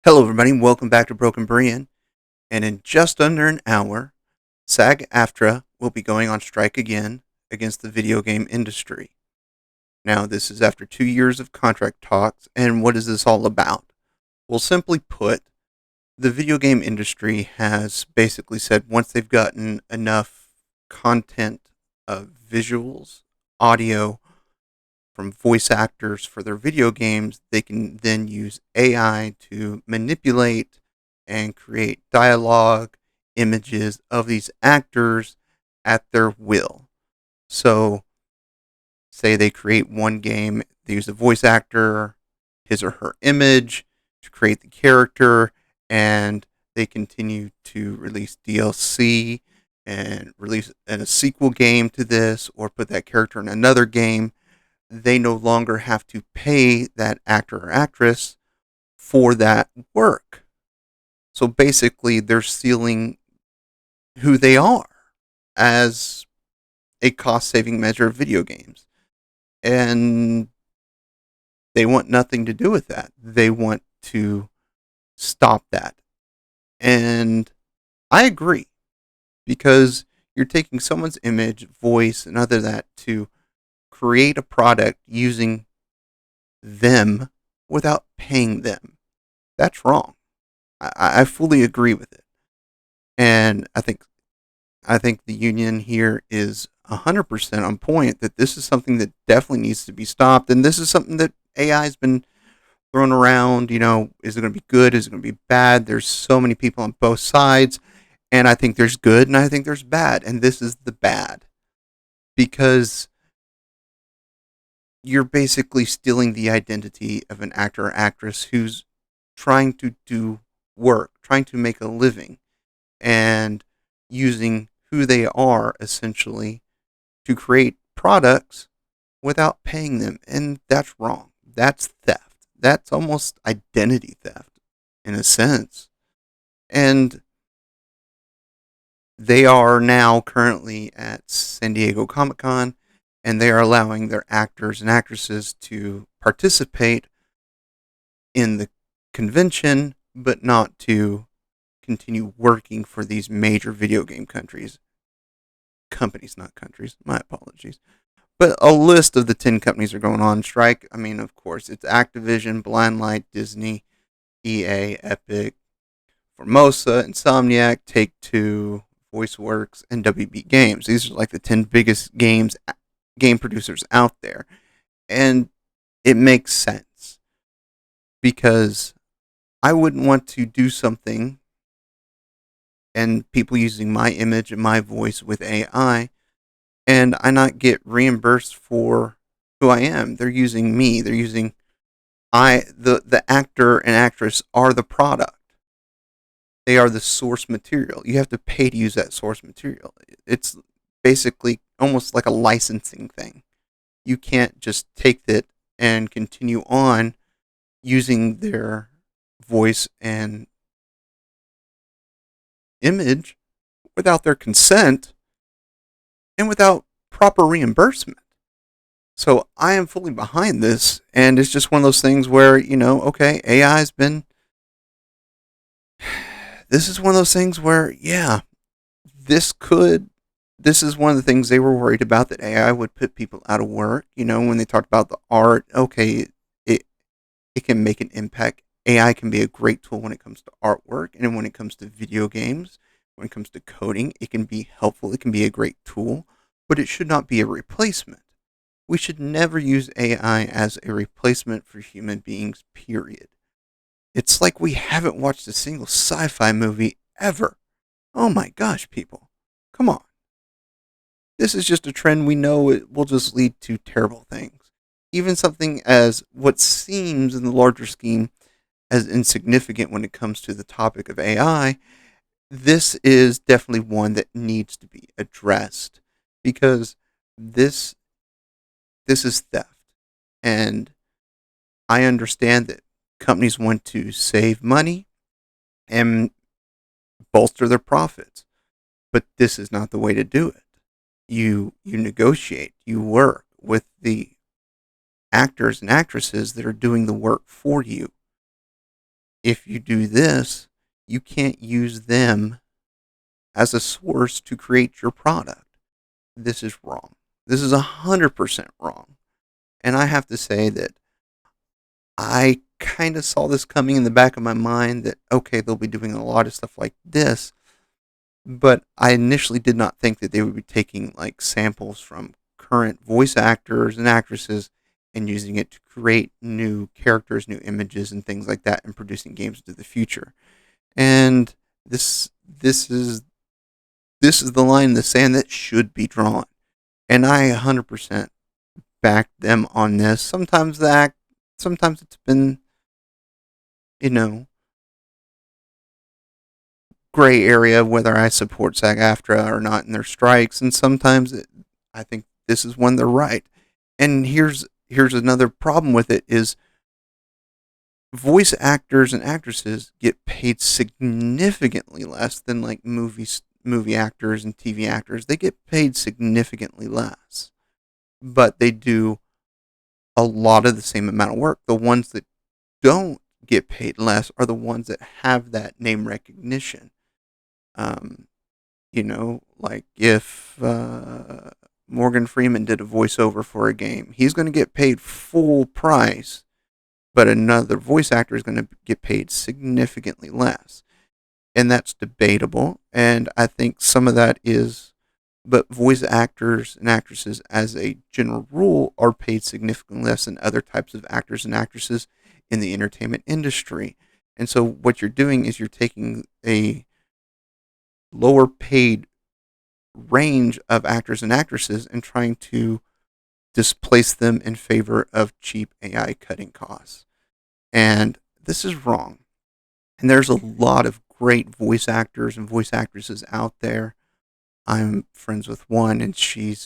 Hello, everybody. Welcome back to Broken Brian. And in just under an hour, SAG-AFTRA will be going on strike again against the video game industry. Now, this is after 2 years of contract talks. And what is this all about? Well, simply put, the video game industry has basically said once they've gotten enough content of visuals, audio, from voice actors for their video games, they can then use AI to manipulate and create dialogue, images of these actors at their will. So, say they create one game, they use a voice actor, his or her image to create the character, and they continue to release DLC and release a sequel game to this or put that character in another game. They no longer have to pay that actor or actress for that work. So basically, they're stealing who they are as a cost saving measure of video games. And they want nothing to do with that. They want to stop that. And I agree because you're taking someone's image, voice, and other that to create a product using them without paying them. That's wrong. I fully agree with it, and I think the union here is 100% on point that this is something that definitely needs to be stopped, and this is something that AI has been thrown around. Is it going to be good? Is it going to be bad? There's so many people on both sides, and I think there's good, and I think there's bad, and this is the bad because you're basically stealing the identity of an actor or actress who's trying to do work, trying to make a living, and using who they are essentially to create products without paying them. And that's wrong. That's theft. That's almost identity theft in a sense. And they are now currently at San Diego Comic Con, and they are allowing their actors and actresses to participate in the convention, but not to continue working for these major video game companies, not countries. My apologies. But a list of the 10 companies are going on strike. I mean, of course, it's Activision, Blindlight, Disney, EA, Epic, Formosa, Insomniac, Take Two, VoiceWorks, and WB Games. These are like the 10 biggest game producers out there. And it makes sense because I wouldn't want to do something and people using my image and my voice with AI and I not get reimbursed for who I am. They're using me. They're using the actor and actress are the product. They are the source material. You have to pay to use that source material. It's basically almost like a licensing thing. You can't just take it and continue on using their voice and image without their consent and without proper reimbursement. So I am fully behind this, and it's just one of those things where, okay, AI has been. This is one of those things where, yeah, this is one of the things they were worried about that AI would put people out of work. When they talked about the art, okay, it can make an impact. AI can be a great tool when it comes to artwork and when it comes to video games, when it comes to coding, it can be helpful. It can be a great tool, but it should not be a replacement. We should never use AI as a replacement for human beings, period. It's like we haven't watched a single sci fi movie ever. Oh my gosh, people. Come on. This is just a trend we know it will just lead to terrible things. Even something as what seems in the larger scheme as insignificant when it comes to the topic of AI, this is definitely one that needs to be addressed because this is theft. And I understand that companies want to save money and bolster their profits, but this is not the way to do it. You negotiate, you work with the actors and actresses that are doing the work for you. if you do this, you can't use them as a source to create your product. This is wrong. This is 100% wrong. And I have to say that I kind of saw this coming in the back of my mind that, okay, they'll be doing a lot of stuff like this, but I initially did not think that they would be taking like samples from current voice actors and actresses and using it to create new characters, new images, and things like that, and producing games into the future. And this is the line in the sand that should be drawn, and I 100% back them on this. Sometimes it's been, you know, gray area whether I support SAG-AFTRA or not in their strikes, and I think this is when they're right. And here's another problem with it is voice actors and actresses get paid significantly less than like movie actors and TV actors. They get paid significantly less, but they do a lot of the same amount of work. The ones that don't get paid less are the ones that have that name recognition. Um, like if Morgan Freeman did a voiceover for a game, he's going to get paid full price, but another voice actor is going to get paid significantly less. And that's debatable. And I think some of that is, but voice actors and actresses, as a general rule, are paid significantly less than other types of actors and actresses in the entertainment industry. And so what you're doing is you're taking a lower paid range of actors and actresses and trying to displace them in favor of cheap AI cutting costs. And this is wrong. And there's a lot of great voice actors and voice actresses out there. I'm friends with one, and she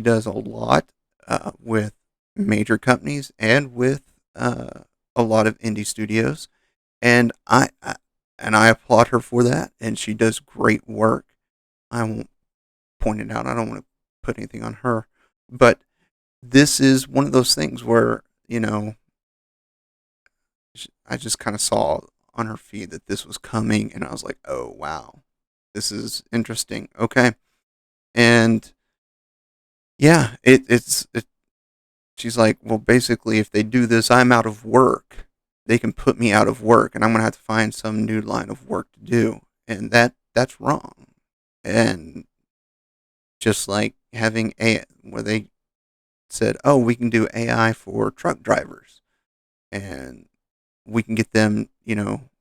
does a lot with major companies and with a lot of indie studios, and I applaud her for that. And she does great work. I won't point it out. I don't want to put anything on her, but this is one of those things where I just kind of saw on her feed that this was coming, and I was like, oh wow, this is interesting. Okay, and yeah, she's like, well, basically, if they do this, I'm out of work. They can put me out of work, and I'm gonna have to find some new line of work to do, and that's wrong. And just like having where they said, oh, we can do AI for truck drivers, and we can get them,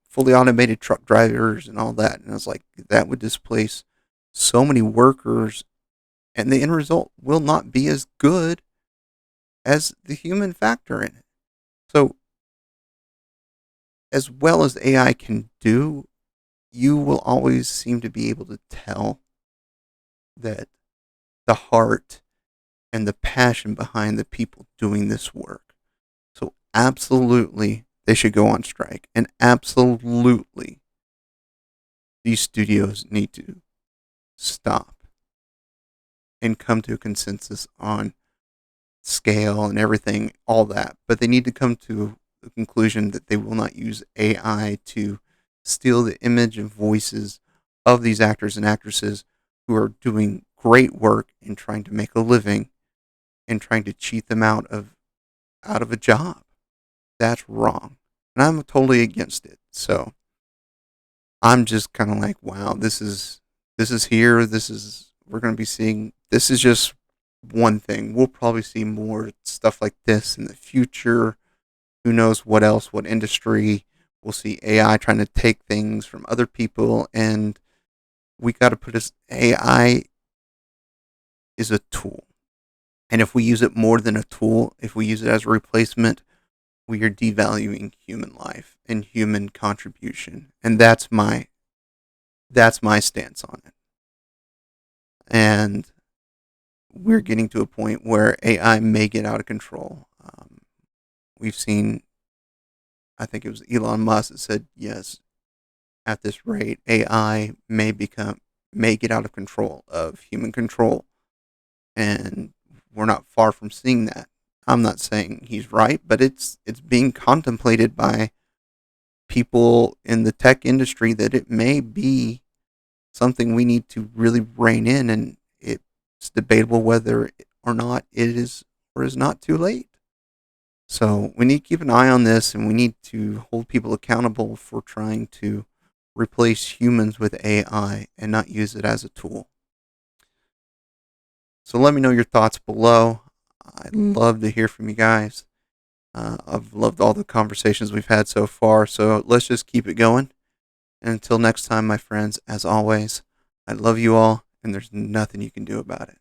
fully automated truck drivers and all that. And I was like, that would displace so many workers, and the end result will not be as good as the human factor in it. So, as well as AI can do, you will always seem to be able to tell that the heart and the passion behind the people doing this work. So, absolutely, they should go on strike. And absolutely, these studios need to stop and come to a consensus on scale and everything, all that. But they need to come to the conclusion that they will not use AI to steal the image and voices of these actors and actresses who are doing great work and trying to make a living and trying to cheat them out of a job. That's wrong. And I'm totally against it. So I'm just kind of like, wow, this is here. We're going to be seeing, this is just one thing. We'll probably see more stuff like this in the future. Who knows what else, what industry. We'll see AI trying to take things from other people, and we got to put AI is a tool. And if we use it more than a tool, if we use it as a replacement, we are devaluing human life and human contribution. And that's my stance on it. And we're getting to a point where AI may get out of control. We've seen, I think it was Elon Musk that said, yes, at this rate, AI may get out of control of human control. And we're not far from seeing that. I'm not saying he's right, but it's being contemplated by people in the tech industry that it may be something we need to really rein in, and it's debatable whether or not it is or is not too late. So we need to keep an eye on this, and we need to hold people accountable for trying to replace humans with AI and not use it as a tool. So let me know your thoughts below. I'd love to hear from you guys. I've loved all the conversations we've had so far, so let's just keep it going. And until next time, my friends, as always, I love you all, and there's nothing you can do about it.